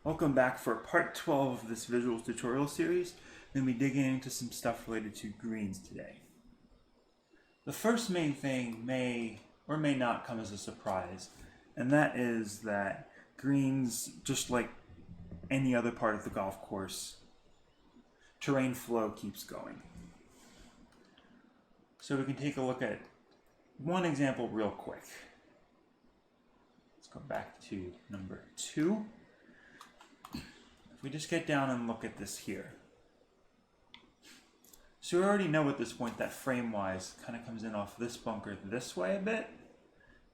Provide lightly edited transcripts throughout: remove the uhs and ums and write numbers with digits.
Welcome back for part 12 of this visual tutorial series. We're going to be digging into some stuff related to greens today. The first main thing may or may not come as a surprise, and that is that greens, just like any other part of the golf course, terrain flow keeps going. So we can take a look at one example real quick. Let's go back to number 2. We just get down and look at this here. So we already know at this point that frame-wise kind of comes in off this bunker this way a bit.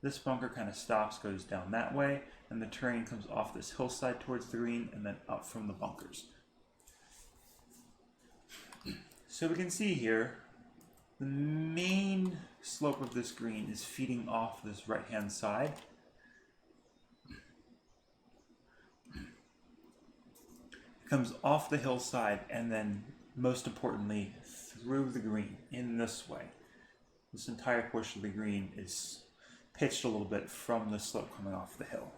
This bunker kind of stops, goes down that way, and the terrain comes off this hillside towards the green and then up from the bunkers. So we can see here, the main slope of this green is feeding off this right-hand side. Comes off the hillside and then, most importantly, through the green in this way. This entire portion of the green is pitched a little bit from the slope coming off the hill.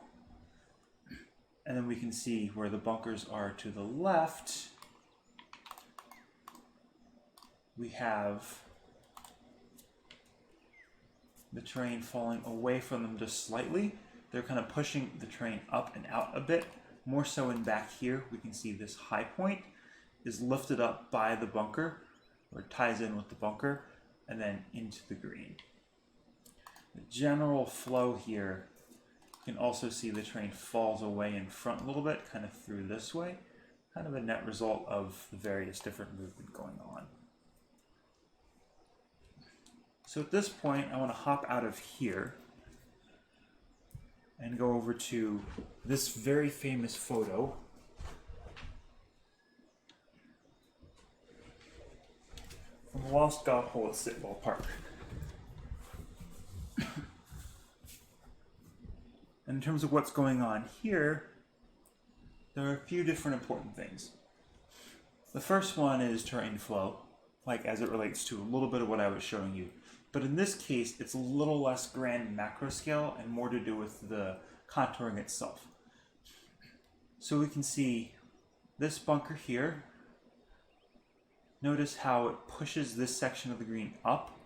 And then we can see where the bunkers are to the left. We have the terrain falling away from them just slightly. They're kind of pushing the terrain up and out a bit. More so in back here, we can see this high point is lifted up by the bunker, or ties in with the bunker, and then into the green. The general flow here, you can also see the terrain falls away in front a little bit, kind of through this way, kind of a net result of the various different movement going on. So at this point, I want to hop out of here and go over to this very famous photo from the Lost Golf Hole at Sitwell Park. And in terms of what's going on here, there are a few different important things. The first one is terrain flow, like as it relates to a little bit of what I was showing you. But in this case, it's a little less grand macro scale and more to do with the contouring itself. So we can see this bunker here. Notice how it pushes this section of the green up.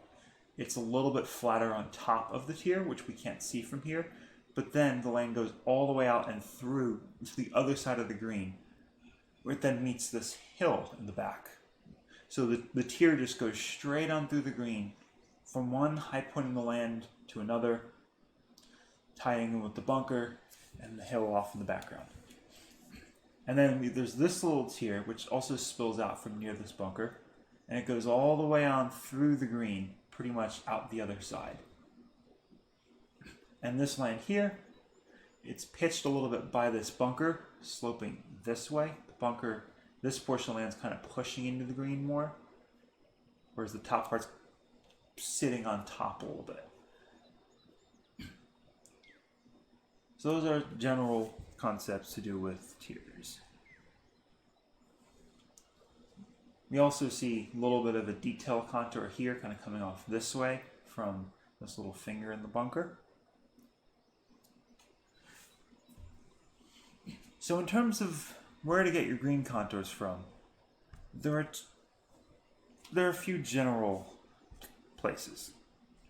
It's a little bit flatter on top of the tier, which we can't see from here. But then the lane goes all the way out and through to the other side of the green, where it then meets this hill in the back. So the tier just goes straight on through the green, from one high point in the land to another, tying in with the bunker and the hill off in the background. And then there's this little tier which also spills out from near this bunker, and it goes all the way on through the green, pretty much out the other side. And this land here, it's pitched a little bit by this bunker, sloping this way. The bunker, this portion of the land's kind of pushing into the green more, whereas the top part's sitting on top a little bit. So those are general concepts to do with tiers. We also see a little bit of a detail contour here, kind of coming off this way from this little finger in the bunker. So in terms of where to get your green contours from, there are a few general places.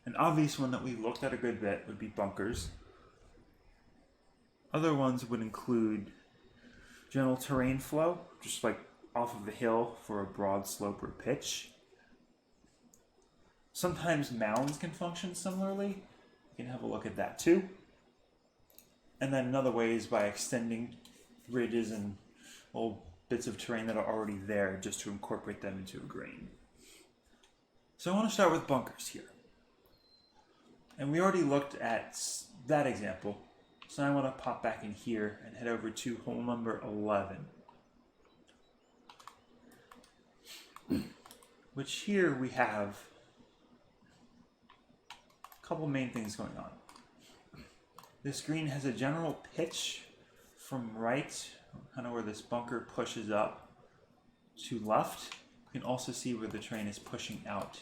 An obvious one that we looked at a good bit would be bunkers. Other ones would include general terrain flow, just like off of the hill for a broad slope or pitch. Sometimes mounds can function similarly. You can have a look at that too. And then another way is by extending ridges and little bits of terrain that are already there just to incorporate them into a green. So I want to start with bunkers here. And we already looked at that example. So I want to pop back in here and head over to hole number 11. Which here we have a couple main things going on. This green has a general pitch from right, kind of where this bunker pushes up, to left. You can also see where the terrain is pushing out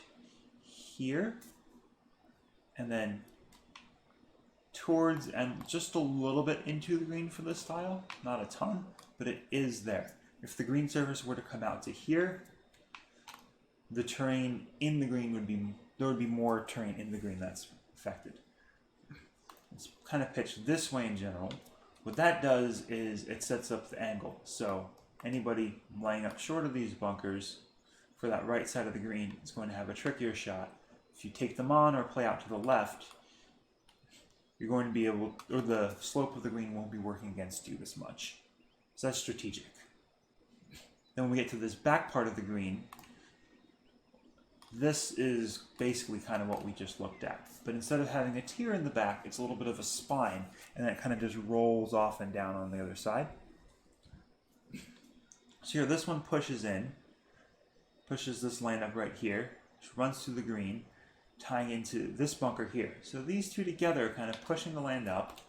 here, and then towards and just a little bit into the green for this tile. Not a ton, but it is there. If the green surface were to come out to here, the terrain in the green would be, there would be more terrain in the green that's affected. It's kind of pitched this way in general. What that does is it sets up the angle. So anybody laying up short of these bunkers for that right side of the green is going to have a trickier shot. If you take them on or play out to the left, you're going to be able, or the slope of the green won't be working against you as much. So that's strategic. Then when we get to this back part of the green, this is basically kind of what we just looked at. But instead of having a tier in the back, it's a little bit of a spine, and then it kind of just rolls off and down on the other side. So here, this one pushes in, pushes this line up right here, which runs through the green, tying into this bunker here. So these two together are kind of pushing the land up.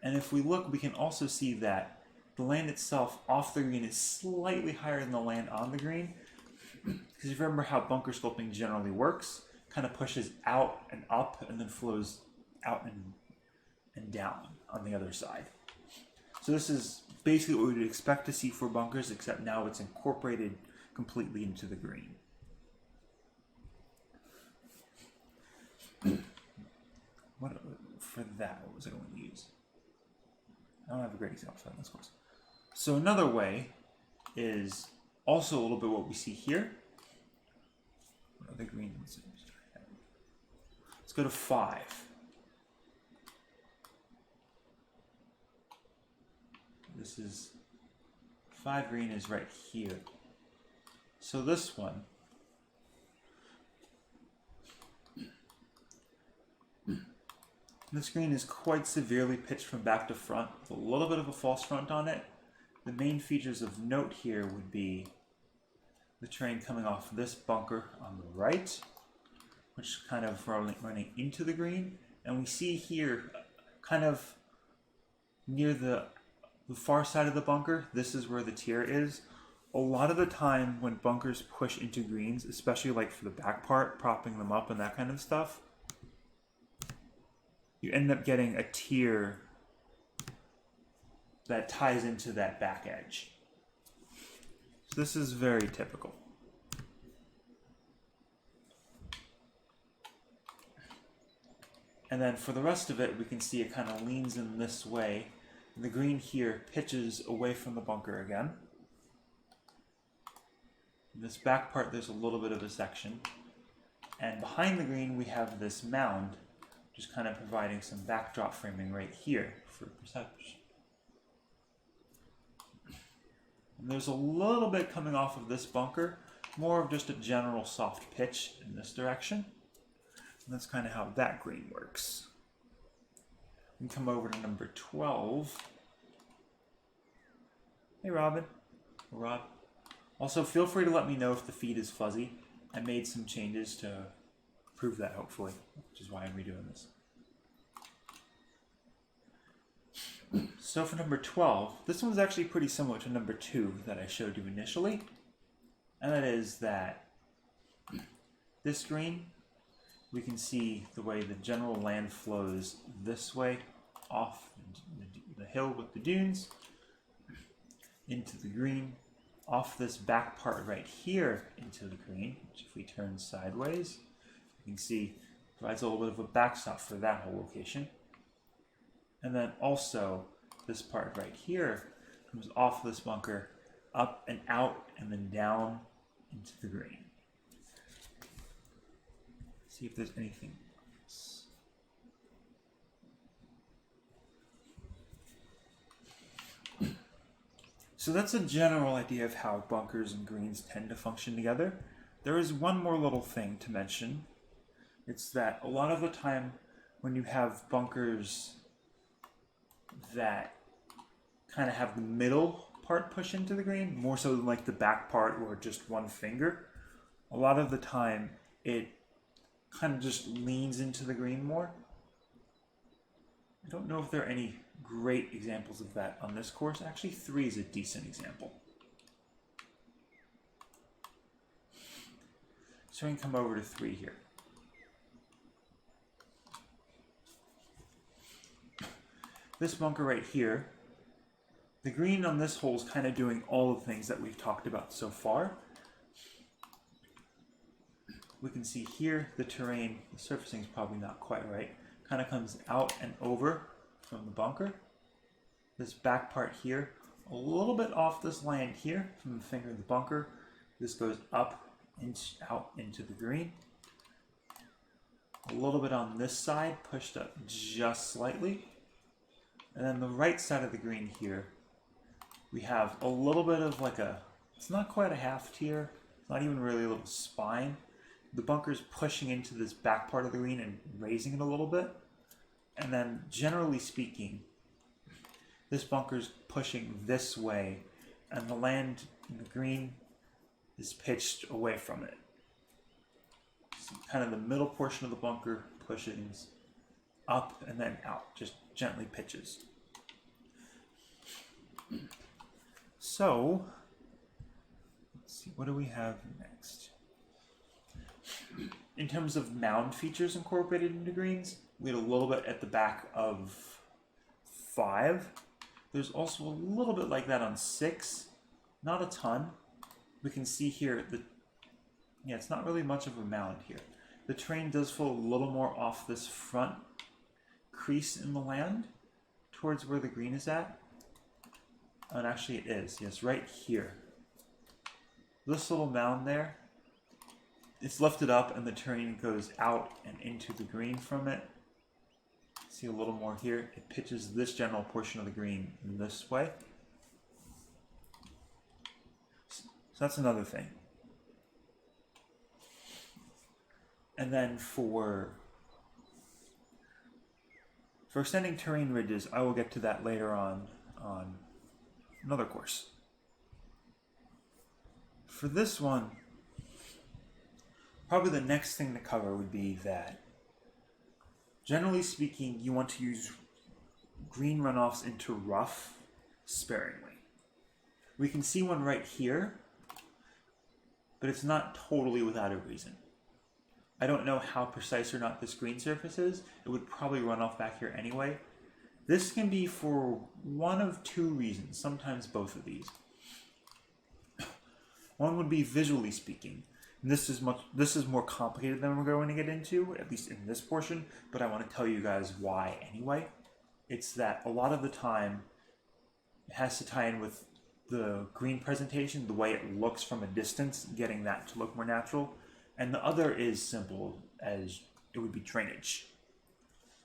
And if we look, we can also see that the land itself off the green is slightly higher than the land on the green. Because if you remember how bunker sculpting generally works, kind of pushes out and up and then flows out and down on the other side. So this is basically what we would expect to see for bunkers, except now it's incorporated completely into the green. What for that? What was I going to use? I don't have a great example for that in this course. So another way is also a little bit what we see here. What are the green ones? Let's go to 5. This is 5 green is right here. So this one, this green is quite severely pitched from back to front, with a little bit of a false front on it. The main features of note here would be the terrain coming off this bunker on the right, which is kind of running into the green. And we see here, kind of near the far side of the bunker, this is where the tier is. A lot of the time when bunkers push into greens, especially like for the back part, propping them up and that kind of stuff, you end up getting a tier that ties into that back edge. So this is very typical. And then for the rest of it, we can see it kind of leans in this way. And the green here pitches away from the bunker again. In this back part, there's a little bit of a section. And behind the green, we have this mound, just kind of providing some backdrop framing right here for perception. And there's a little bit coming off of this bunker, more of just a general soft pitch in this direction. And that's kind of how that green works. We can come over to number 12. Hey Robin, or Rob. Also, feel free to let me know if the feed is fuzzy. I made some changes to prove that, hopefully, which is why I'm redoing this. So for number 12, this one's actually pretty similar to number 2 that I showed you initially. And that is that this green, we can see the way the general land flows this way off the hill with the dunes into the green, off this back part right here into the green, which if we turn sideways, you can see provides a little bit of a backstop for that whole location. And then also this part right here comes off this bunker, up and out, and then down into the green. See if there's anything else. So that's a general idea of how bunkers and greens tend to function together. There is one more little thing to mention. It's that a lot of the time when you have bunkers that kind of have the middle part push into the green, more so than like the back part or just one finger, a lot of the time it kind of just leans into the green more. I don't know if there are any great examples of that on this course. Actually, 3 is a decent example. So we can come over to 3 here. this bunker right here, the green on this hole is kind of doing all the things that we've talked about so far. We can see here the terrain, the surfacing is probably not quite right, kind of comes out and over from the bunker. This back part here, a little bit off this land here from the finger of the bunker. This goes up and out into the green. A little bit on this side, pushed up just slightly. And then the right side of the green here, we have a little bit of like a, it's not quite a half tier, it's not even really a little spine. The bunker's pushing into this back part of the green and raising it a little bit. And then generally speaking, this bunker's pushing this way and the land in the green is pitched away from it. So kind of the middle portion of the bunker pushes up and then out, just gently pitches. So, let's see, what do we have next? In terms of mound features incorporated into greens, we had a little bit at the back of 5. There's also a little bit like that on 6, not a ton. We can see here that, yeah, it's not really much of a mound here. The terrain does fall a little more off this front crease in the land towards where the green is at. And actually it is, yes, right here. This little mound there, it's lifted up and the terrain goes out and into the green from it. See a little more here. It pitches this general portion of the green in this way. So that's another thing. And then for extending terrain ridges, I will get to that later on another course. For this one, probably the next thing to cover would be that, generally speaking, you want to use green runoffs into rough sparingly. We can see one right here, but it's not totally without a reason. I don't know how precise or not this green surface is. It would probably run off back here anyway. This can be for one of 2 reasons, sometimes both of these. One would be visually speaking. And this is more complicated than we're going to get into, at least in this portion, but I want to tell you guys why anyway. It's that a lot of the time it has to tie in with the green presentation, the way it looks from a distance, getting that to look more natural. And the other is simple as it would be drainage.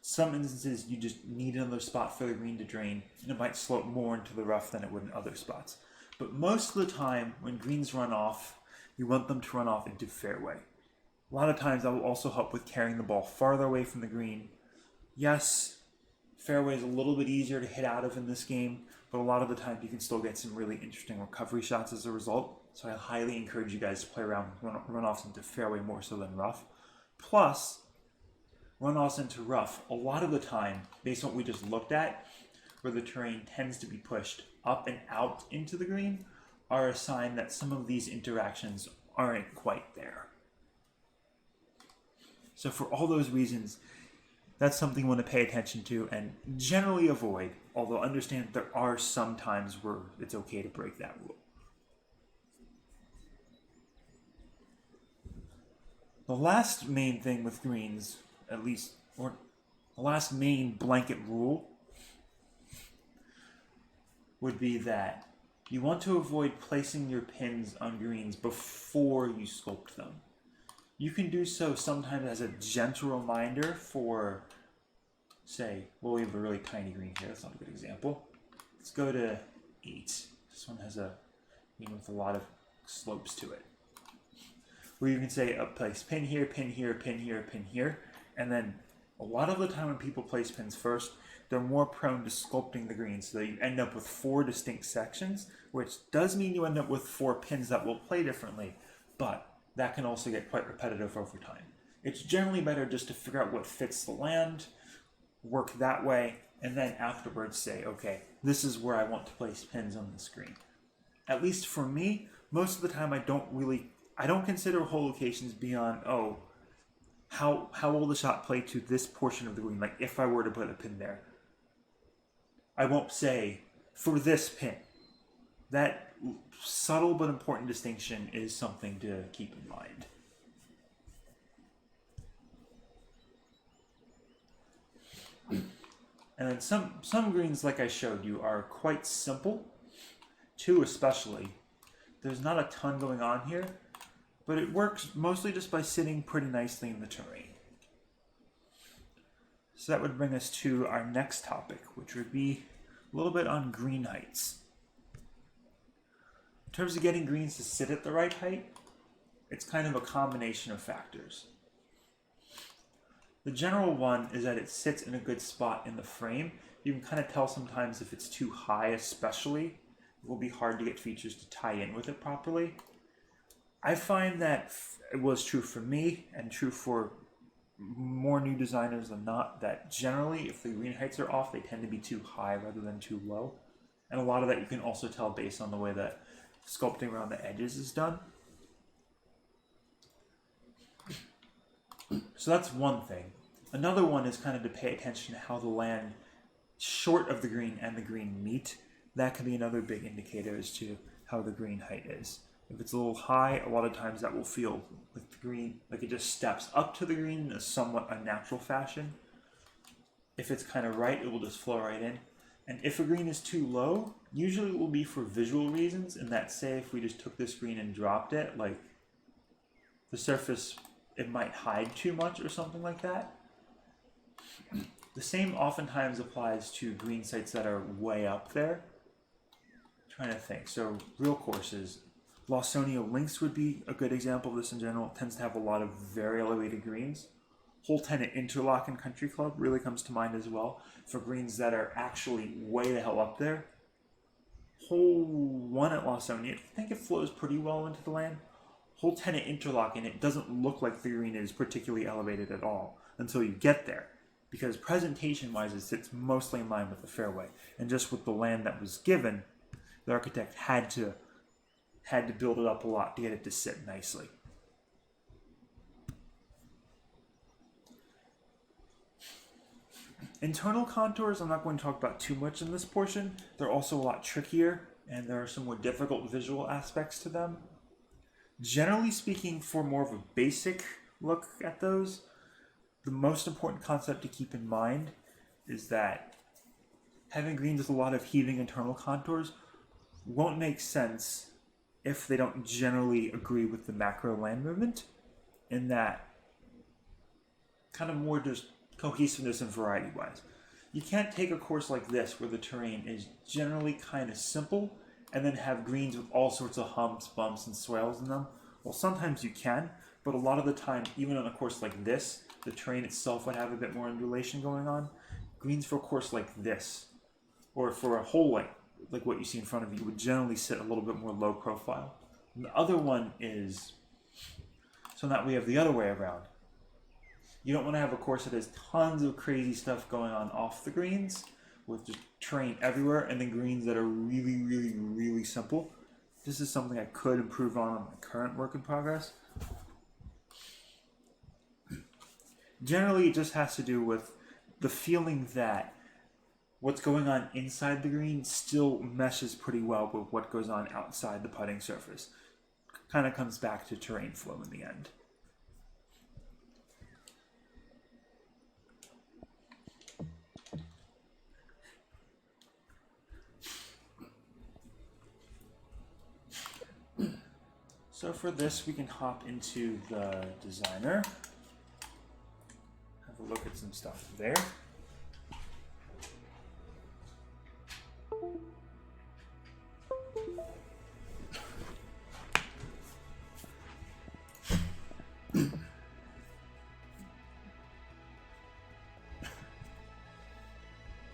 Some instances you just need another spot for the green to drain, and it might slope more into the rough than it would in other spots. But most of the time, when greens run off, you want them to run off into fairway. A lot of times that will also help with carrying the ball farther away from the green. Yes, fairway is a little bit easier to hit out of in this game, but a lot of the time you can still get some really interesting recovery shots as a result. So I highly encourage you guys to play around with runoffs into fairway more so than rough. Plus, runoffs into rough, a lot of the time, based on what we just looked at, where the terrain tends to be pushed up and out into the green, are a sign that some of these interactions aren't quite there. So for all those reasons, that's something you want to pay attention to and generally avoid, although understand there are some times where it's okay to break that rule. The last main thing with greens, at least, or the last main blanket rule, would be that you want to avoid placing your pins on greens before you sculpt them. You can do so sometimes as a gentle reminder for, say, well, we have a really tiny green here. That's not a good example. Let's go to 8. This one has a green with a lot of slopes to it. Where you can say, place pin here, pin here, pin here, pin here. And then a lot of the time when people place pins first, they're more prone to sculpting the green, so that you end up with 4 distinct sections, which does mean you end up with 4 pins that will play differently, but that can also get quite repetitive over time. It's generally better just to figure out what fits the land, work that way, and then afterwards say, okay, this is where I want to place pins on the screen. At least for me, most of the time I don't consider hole locations beyond, how will the shot play to this portion of the green, like if I were to put a pin there. I won't say for this pin. That subtle but important distinction is something to keep in mind. And then some greens, like I showed you, are quite simple. Two especially. There's not a ton going on here, but it works mostly just by sitting pretty nicely in the terrain. So that would bring us to our next topic, which would be a little bit on green heights. In terms of getting greens to sit at the right height, it's kind of a combination of factors. The general one is that it sits in a good spot in the frame. You can kind of tell sometimes if it's too high especially. It will be hard to get features to tie in with it properly. I find that it was true for me and true for more new designers than not, that generally if the green heights are off, they tend to be too high rather than too low. And a lot of that you can also tell based on the way that sculpting around the edges is done. So that's one thing. Another one is kind of to pay attention to how the land short of the green and the green meet. That can be another big indicator as to how the green height is. If it's a little high, a lot of times that will feel like the green, like it just steps up to the green in a somewhat unnatural fashion. If it's kind of right, it will just flow right in. And if a green is too low, usually it will be for visual reasons, in that, say, if we just took this green and dropped it, like the surface, it might hide too much or something like that. The same oftentimes applies to green sites that are way up there. I'm trying to think. So real courses, Lawsonia Links would be a good example of this in general. It tends to have a lot of very elevated greens. Whole Tenant Interlock and Country Club really comes to mind as well for greens that are actually way the hell up there. Hole 1 at Lawsonia, I think it flows pretty well into the land. Whole Tenant Interlock, and it doesn't look like the green is particularly elevated at all until you get there, because presentation-wise it sits mostly in line with the fairway, and just with the land that was given, the architect had to build it up a lot to get it to sit nicely. Internal contours I'm not going to talk about too much in this portion. They're also a lot trickier, and there are some more difficult visual aspects to them. Generally speaking, for more of a basic look at those, the most important concept to keep in mind is that having greens with a lot of heaving internal contours won't make sense if they don't generally agree with the macro land movement, in that kind of more just cohesiveness and variety wise. You can't take a course like this where the terrain is generally kind of simple and then have greens with all sorts of humps, bumps, and swales in them. Well, sometimes you can, but a lot of the time, even on a course like this, the terrain itself would have a bit more undulation going on. Greens for a course like this, or for a hole like what you see in front of you, would generally sit a little bit more low profile. And the other one is, so that we have the other way around. You don't want to have a course that has tons of crazy stuff going on off the greens, with just terrain everywhere, and then greens that are really, really, really simple. This is something I could improve on my current work in progress. Generally, it just has to do with the feeling that what's going on inside the green still meshes pretty well with what goes on outside the putting surface. Kind of comes back to terrain flow in the end. So for this, we can hop into the designer, have a look at some stuff there.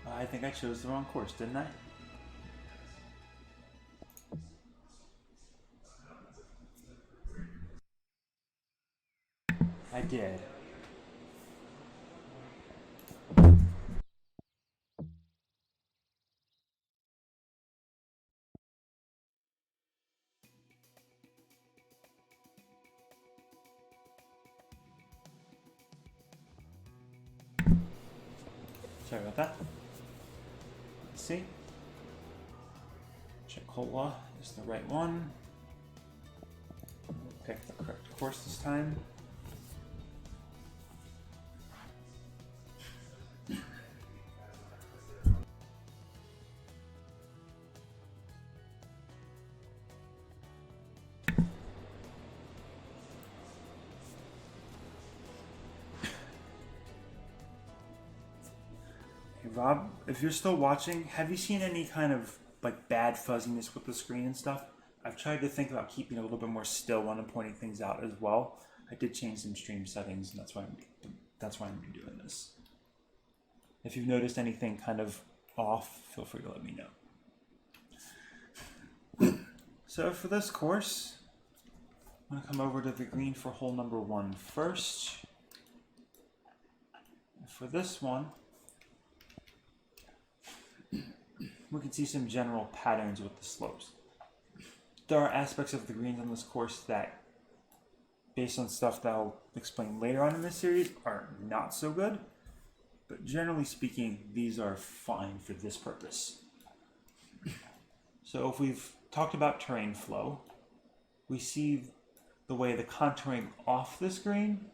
I think I chose the wrong course, didn't I? I did. Sorry about that. see. Chicola is the right one. Pick the correct course this time. Hey Rob, if you're still watching, have you seen any kind of like bad fuzziness with the screen and stuff? I've tried to think about keeping a little bit more still when I'm pointing things out as well. I did change some stream settings, and that's why I'm doing this. If you've noticed anything kind of off, feel free to let me know. So for this course, I'm going to come over to the green for hole number 1 first. For this one, we can see some general patterns with the slopes. There are aspects of the greens on this course that, based on stuff that I'll explain later on in this series, are not so good. But generally speaking, these are fine for this purpose. So if we've talked about terrain flow, we see the way the contouring off this green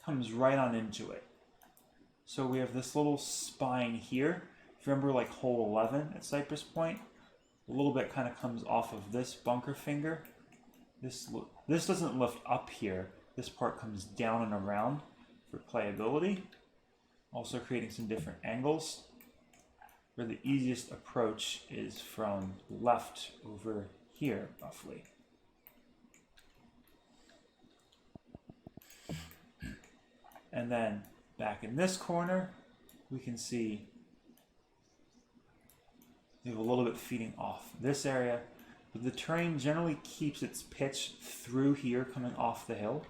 comes right on into it. So we have this little spine here. If you remember like hole 11 at Cypress Point, a little bit kind of comes off of this bunker finger. This doesn't lift up here. This part comes down and around for playability. Also creating some different angles. Where the easiest approach is from left over here, roughly. And then back in this corner, we can see we have a little bit feeding off this area, but the terrain generally keeps its pitch through here coming off the hill,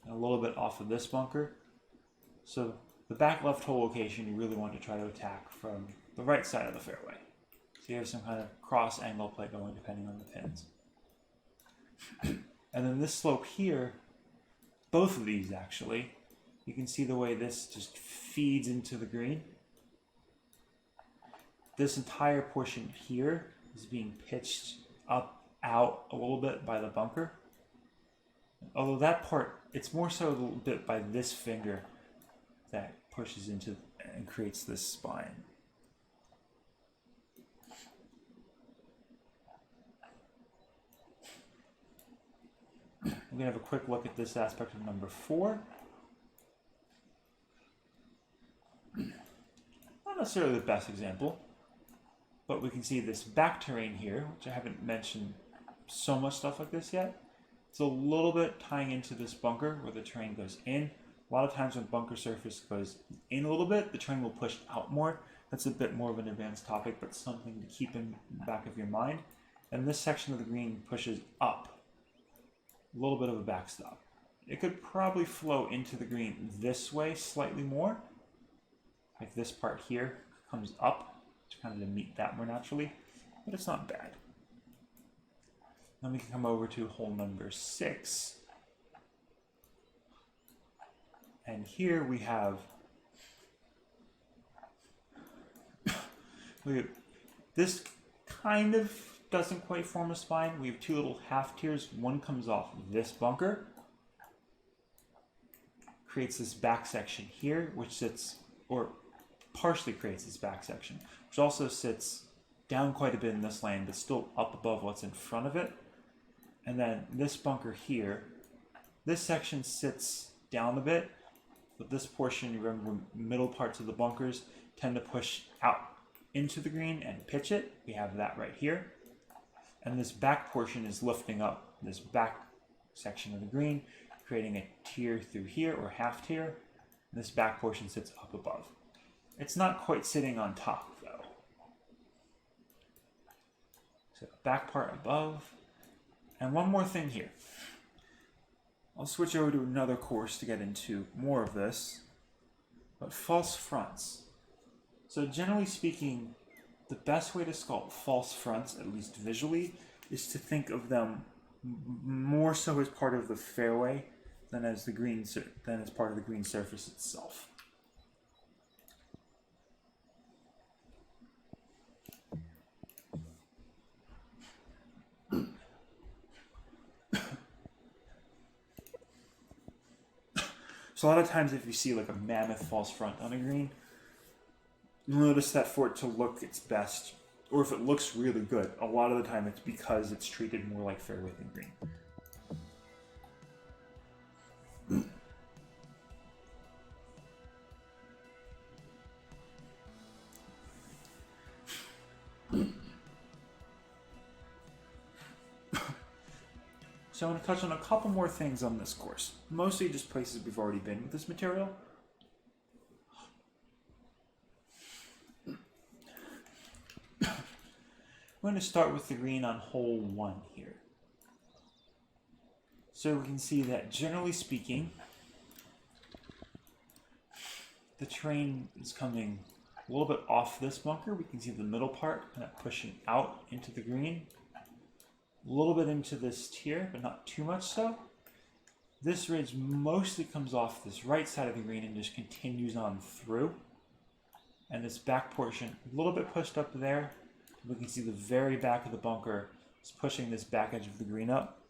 and a little bit off of this bunker. So the back left hole location you really want to try to attack from the right side of the fairway. So you have some kind of cross angle play going depending on the pins. And then this slope here, both of these actually, you can see the way this just feeds into the green. This entire portion here is being pitched up, out a little bit by the bunker. Although that part, it's more so a little bit by this finger that pushes into and creates this spine. We're going to have a quick look at this aspect of number 4. Not necessarily the best example, but we can see this back terrain here, which I haven't mentioned so much stuff like this yet. It's a little bit tying into this bunker where the terrain goes in. A lot of times when bunker surface goes in a little bit, the terrain will push out more. That's a bit more of an advanced topic, but something to keep in the back of your mind. And this section of the green pushes up. A little bit of a backstop. It could probably flow into the green this way slightly more. Like this part here comes up to kind of meet that more naturally, but it's not bad. Then we can come over to hole number 6. And here we have this kind of doesn't quite form a spine. We have 2 little half tiers. One comes off this bunker, creates this back section here, which sits, or partially creates this back section, which also sits down quite a bit in this lane, but still up above what's in front of it. And then this bunker here, this section sits down a bit, but this portion, you remember, middle parts of the bunkers tend to push out into the green and pitch it. We have that right here. And this back portion is lifting up this back section of the green, creating a tier through here, or half tier. And this back portion sits up above. It's not quite sitting on top, though. So back part above. And one more thing here. I'll switch over to another course to get into more of this. But false fronts. So generally speaking, the best way to sculpt false fronts, at least visually, is to think of them more so as part of the fairway than as part of the green surface itself. So a lot of times if you see like a mammoth false front on a green, you'll notice that for it to look its best, or if it looks really good, a lot of the time it's because it's treated more like fairway than green. So I'm going to touch on a couple more things on this course. Mostly just places we've already been with this material. I'm going to start with the green on hole 1 here. So we can see that generally speaking, the terrain is coming a little bit off this bunker. We can see the middle part kind of pushing out into the green. A little bit into this tier, but not too much so. This ridge mostly comes off this right side of the green and just continues on through. And this back portion, a little bit pushed up there. We can see the very back of the bunker is pushing this back edge of the green up.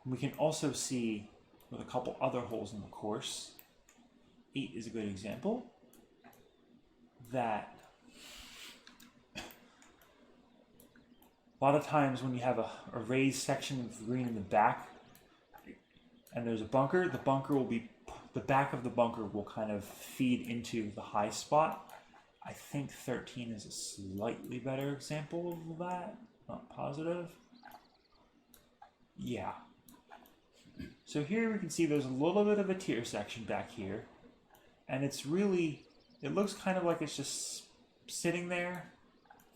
We can also see with a couple other holes in the course, 8 is a good example, that a lot of times when you have a raised section of green in the back and there's a bunker, the back of the bunker will kind of feed into the high spot. I think 13 is a slightly better example of that. Not positive. Yeah. So here we can see there's a little bit of a tier section back here. And it looks kind of like it's just sitting there.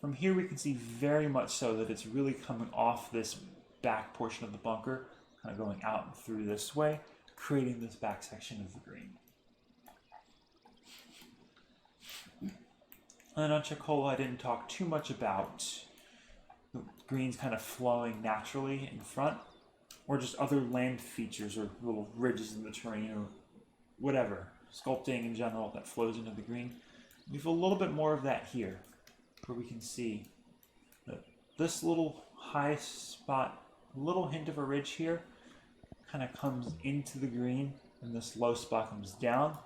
From here we can see very much so that it's really coming off this back portion of the bunker, kind of going out and through this way, creating this back section of the green. And then on Chicola, I didn't talk too much about the greens kind of flowing naturally in front, or just other land features or little ridges in the terrain or whatever, sculpting in general that flows into the green. We have a little bit more of that here, where we can see that this little high spot, a little hint of a ridge here, kind of comes into the green, and this low spot comes down.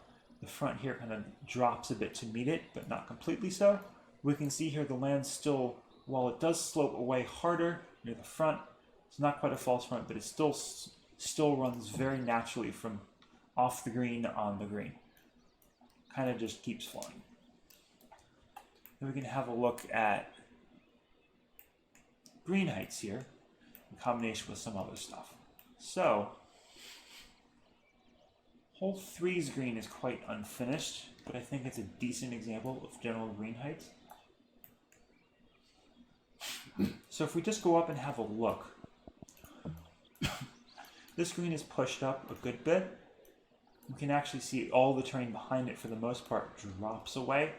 The front here kind of drops a bit to meet it, but not completely so. We can see here the land still, while it does slope away harder near the front, it's not quite a false front, but it still runs very naturally from off the green on the green. Kind of just keeps flowing. Then we can have a look at green heights here in combination with some other stuff. So, hole 3's green is quite unfinished, but I think it's a decent example of general green heights. So if we just go up and have a look, this green is pushed up a good bit. We can actually see all the terrain behind it for the most part drops away.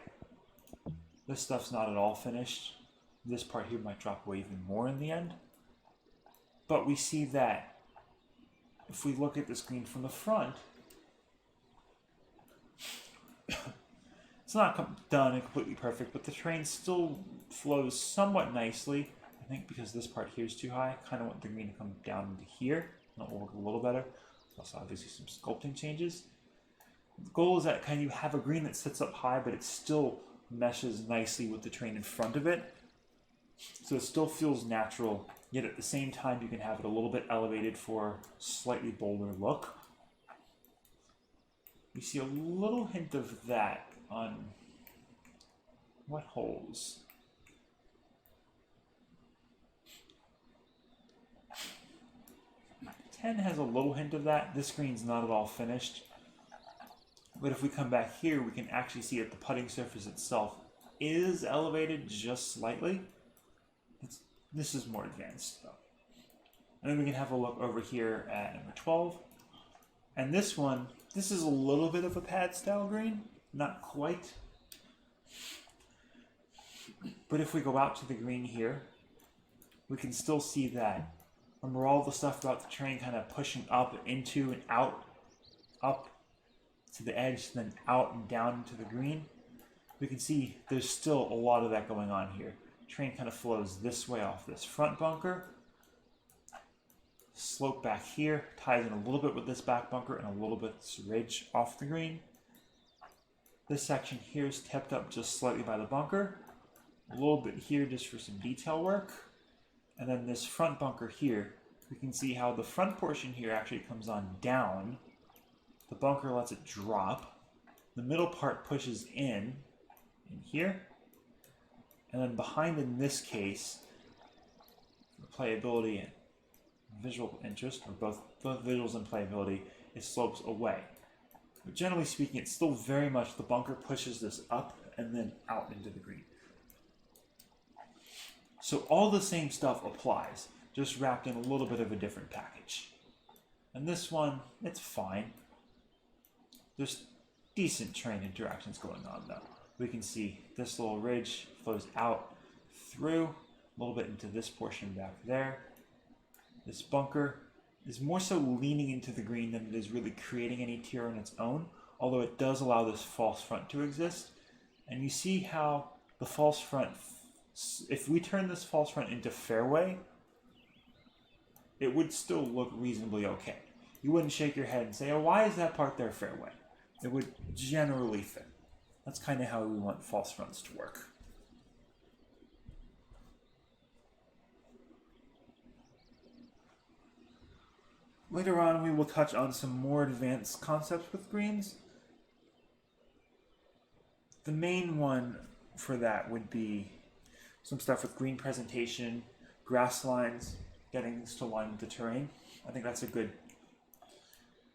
This stuff's not at all finished. This part here might drop away even more in the end. But we see that if we look at this green from the front, it's not done and completely perfect, but the terrain still flows somewhat nicely. I think because this part here is too high, I kind of want the green to come down into here. That will work a little better. Also, obviously, some sculpting changes. The goal is that kind of you have a green that sits up high, but it still meshes nicely with the terrain in front of it. So it still feels natural, yet at the same time you can have it a little bit elevated for a slightly bolder look. We see a little hint of that on what holes? 10 has a little hint of that. This green's not at all finished. But if we come back here, we can actually see that the putting surface itself is elevated just slightly. This is more advanced though. And then we can have a look over here at number 12. And this one, this is a little bit of a pad style green. Not quite. But if we go out to the green here, we can still see that. Remember all the stuff about the terrain kind of pushing up into and out, up to the edge, then out and down into the green. We can see there's still a lot of that going on here. Terrain kind of flows this way off this front bunker, slope back here ties in a little bit with this back bunker and a little bit this ridge off the green. This section here is tipped up just slightly by the bunker. A little bit here just for some detail work. And then this front bunker here, we can see how the front portion here actually comes on down. The bunker lets it drop. The middle part pushes in here. And then behind in this case, for playability and visual interest, or both visuals and playability, it slopes away. But generally speaking, it's still very much the bunker pushes this up and then out into the green. So all the same stuff applies, just wrapped in a little bit of a different package. And this one, it's fine. There's decent terrain interactions going on though. We can see this little ridge flows out through, a little bit into this portion back there. This bunker is more so leaning into the green than it is really creating any tier on its own, although it does allow this false front to exist. And you see how the false front, if we turn this false front into fairway, it would still look reasonably okay. You wouldn't shake your head and say, oh, why is that part there fairway? It would generally fit. That's kind of how we want false fronts to work. Later on, we will touch on some more advanced concepts with greens. The main one for that would be some stuff with green presentation, grass lines, getting this to line with the terrain. I think that's a good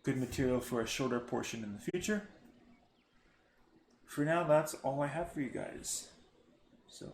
material for a shorter portion in the future. For now, that's all I have for you guys. So